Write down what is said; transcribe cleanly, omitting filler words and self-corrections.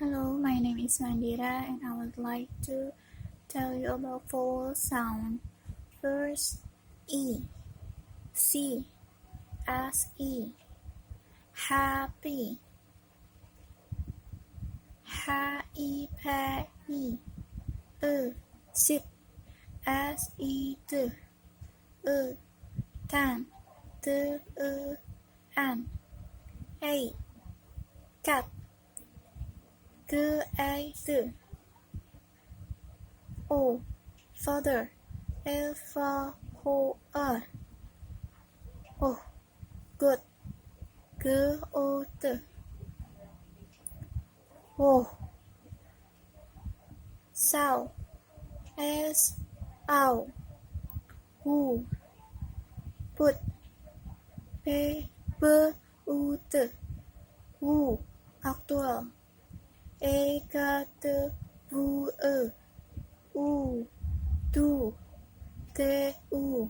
Hello, my name is Wandira and I would like to tell you about vowel sound. First, E, C, S, E, happy, H, E, P, E, sit, S, E, T, E, tan, T, E, an, A, cat, G, A, T, O, father, F, O, O, good, G, O, T, O, sao, S, ow, who, put, P, B, U, T, who, actual, E, K, T, V, E, U, do, T, U,